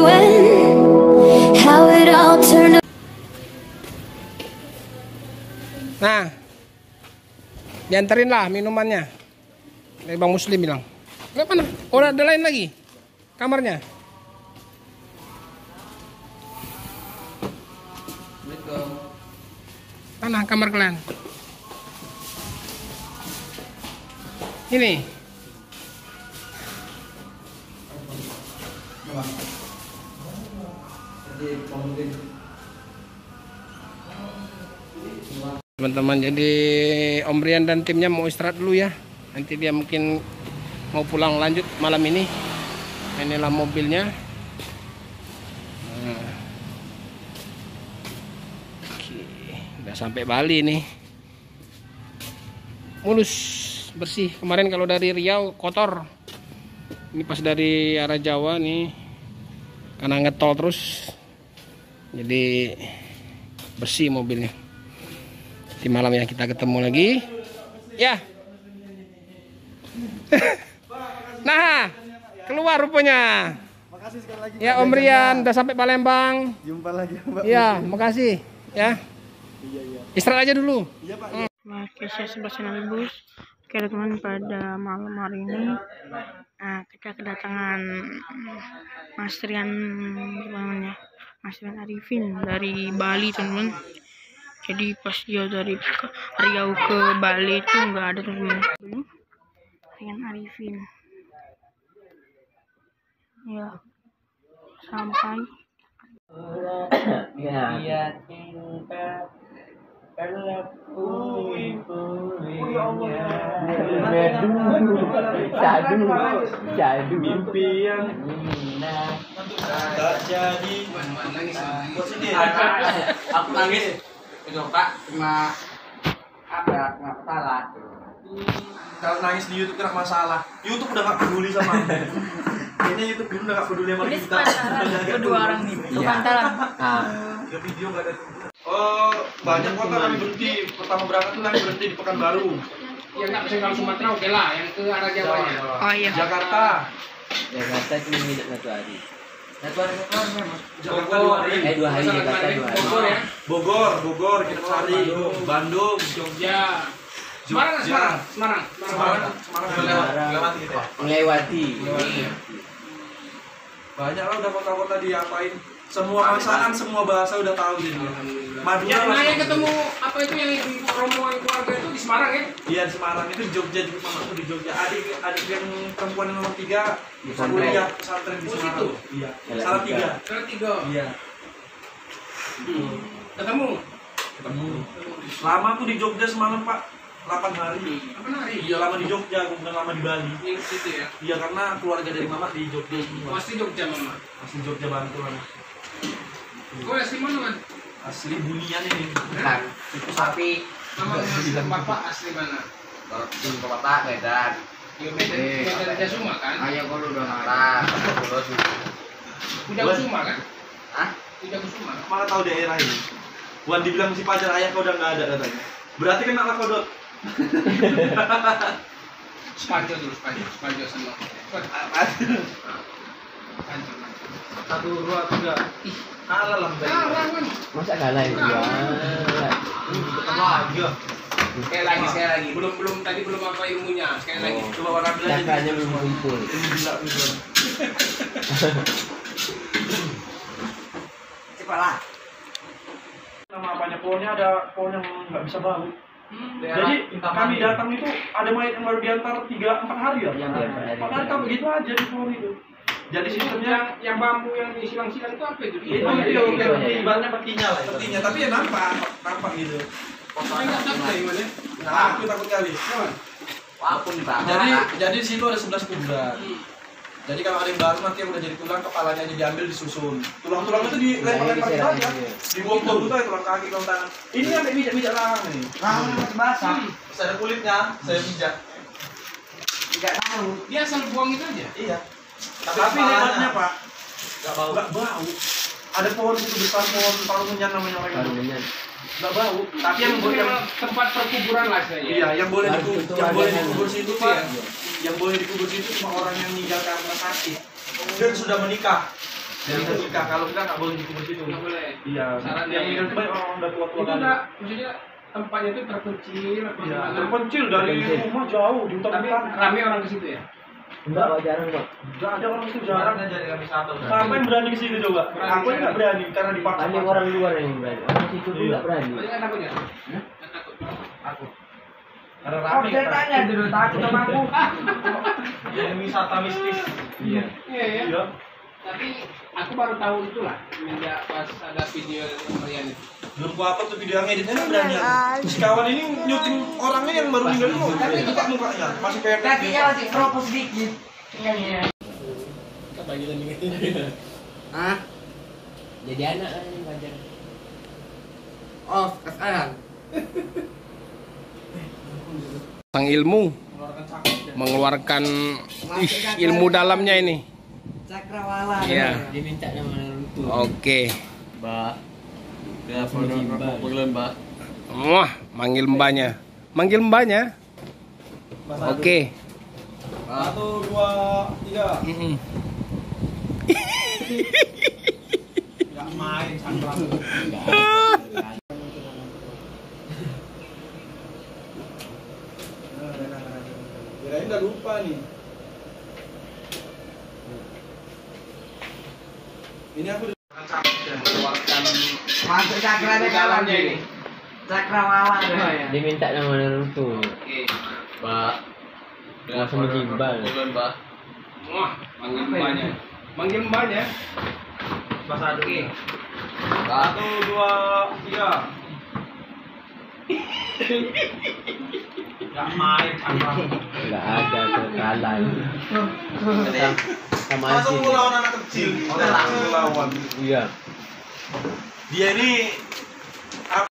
when, how it all turned. Nah, dianterin lah minumannya. Dari Bang Muslim bilang. Kenapa? Oh, ada lain lagi kamarnya. Mana kamar kalian? Ini. Teman-teman, jadi Om Rian dan timnya mau istirahat dulu ya. Nanti dia mungkin mau pulang lanjut malam ini. Inilah mobilnya. Nah. Oke, udah sampai Bali nih. Mulus, bersih. Kemarin kalau dari Riau kotor. Ini pas dari arah Jawa nih, karena ngetol terus, jadi bersih mobilnya. Di malam ya kita ketemu lagi. Ya. Nah, keluar rupanya. Makasih sekali lagi. Ya Om Rian udah sampai Palembang. Jumpa lagi Mbak. Ya, makasih ya. Iya. Istirahat aja dulu. Iya Pak. Oke, saya sebelah channel bus. Oke teman, pada malam hari ini kita kedatangan Mas Rian, namanya Mas Rian Arifin dari Bali teman-teman. Jadi pas dia dari Riau ke Bali itu nggak ada teman-teman. Rian Arifin ya sampai ya cinta Sadu mimpi yang indah tak jadi. Aku nangis itu Pak, cuma ada nggak salah. Kalau nangis di YouTube kena masalah. YouTube udah nggak peduli sama aku. Ini YouTube dulu udah nggak peduli sama kita. kedua orang nih pantaran. Ya video nggak ada. Oh, banyak kota kami berhenti. Pertama berangkat tuh kami berhenti di Pekanbaru. Ya nggak bisa kalau Sumatera oke lah, yang ke arah Jawa ya. Oh iya. Jakarta cuma nginep satu hari. Satu hari Mas. Jakarta 2 hari. 2 hari Jakarta 2 hari. Bogor ya. Bogor, kita cari. Bandung, Jogja. Semarang. Lewat gitu ya. Melewati. Banyak lah udah kota-kota diapain. Semua masakan, semua bahasa udah tahu jadi. Madura Yang ketemu apa itu yang rombongan keluarga itu di Semarang ya? Iya di Semarang, itu di Jogja juga, mamaku di Jogja. Adik yang perempuan yang nomor 3 kuliah pesantren di Semarang. Iya. Salah 3. Salah 3. Iya. Ketemu. Lama aku di Jogja semalam Pak, 8 hari. 8 hari. Iya lama di Jogja, aku bukan lama di Bali. Yang situ ya. Iya karena keluarga dari mama di Jogja semua. Pasti Jogja mama. Asli Jogja Bantul lah. Gue asli mana man? Asli Bunian ini. Nah, tapi Nama bapak asli mana? kalau tim ke Bapak Medan. Ya Medan Jasuma kan? Ayo kalau udah marah, kalau Udah Kusuma kan? Hah? Udah Kusuma. Mana tahu daerah ini? Wan dibilang si pacar ayah kau udah nggak ada katanya. Berarti kena lah kodok. Spanjo dulu, Spanjo sama. Satu dua tiga. Ih, kalah lah Kalah kan? masa kalah itu ya? lagi. Sekali lagi. Tadi belum apa ilmunya. Sekali lagi. Coba warna bilang Cakanya belum kumpul. ini gila gitu. Cepat lah. Nama apanya pohonnya ada pohon yang nggak bisa bau. Jadi kami datang itu ada mayat yang baru diantar 3-4 hari ya. Makanya kami gitu aja di pohon itu. Jadi sistemnya yang bambu yang silang-silang itu apa itu? itu ibaratnya petinya lah. Petinya tapi ya nampak gitu. Saya nggak tahu dari mana. Nah, aku takut kali. Walaupun Pak. Jadi di situ ada 11 kuburan. Jadi kalau ada yang baru nanti yang udah jadi tulang, kepalanya aja diambil disusun. Tulang-tulang itu dilempar-lempar gitu aja. Dibuang-buang gitu aja tulang kaki, tulang tangan. Ini ada bijak-bijak larang nih. basah. Terus ada kulitnya, saya bijak. Tidak tahu. Dia asal buang itu aja. Iya. Tapi hebatnya Pak, nggak bau. Ada pohon itu besar, pohon palunyan namanya orang itu. Nggak bau. Tapi yang tempat perkuburan lah saya. iya, yang boleh dikubur situ Pak. Yang boleh dikubur situ cuma orang yang meninggal karena sakit dan sudah menikah. Jadi kita kalau kita nggak boleh di situ. Nggak boleh. Iya. Saran Yang ya. minum itu banyak orang udah tua-tua Itu kan. enggak, maksudnya tempatnya itu terpencil apa Iya. gimana? Terpencil dari rumah jauh di Tapi hutan. rame orang ke situ ya. Enggak, Pak, jarang, Pak. Nggak ada orang itu jarang. Jadi kami satu. Siapa yang berani ke situ coba? Berani. Aku nggak berani karena dipaksa. Paling orang luar yang berani. Orang situ pun enggak berani. Banyak kan takut ya? Nggak takut. Aku. Karena Oh, rame. dia tanya dulu takut sama aku. Yang wisata mistis. Iya. Iya ya. Iya. Tapi aku baru tahu itulah semenjak pas ada video kalian itu. Belum gua upload tuh video yang editnya berani. Si kawan ini nyuting orangnya yang baru meninggal itu. Tapi buka mukanya masih pendek. Kakinya masih propos sedikit. Iya. Kita bagi dan ingetin. Hah? Jadi anak yang ngajar. Oh, sekarang. Sang ilmu mengeluarkan ilmu dalamnya ini. Cakrawala. Iya. Diminta nama Naruto. Oke. Mbak. Dia Mbak. Wah, manggil mbaknya. Manggil mbaknya. Oke. 1, 2, 3. Nggak main sangklang. Kirain udah lupa nih. Ini aku Keluarkan masuk cakra dalamnya ini. Cakrawala. Diminta nama Naruto. Oke. Mbak. Langsung menjimbal. Wah, manggil mbaknya. Manggil mbaknya. bahasa dulu. Oke. 1, 2, 3. Nggak main sangklang. Enggak ada kekalan. Sama Langsung aja. lawan anak kecil. Langsung lawan. Iya. Dia ini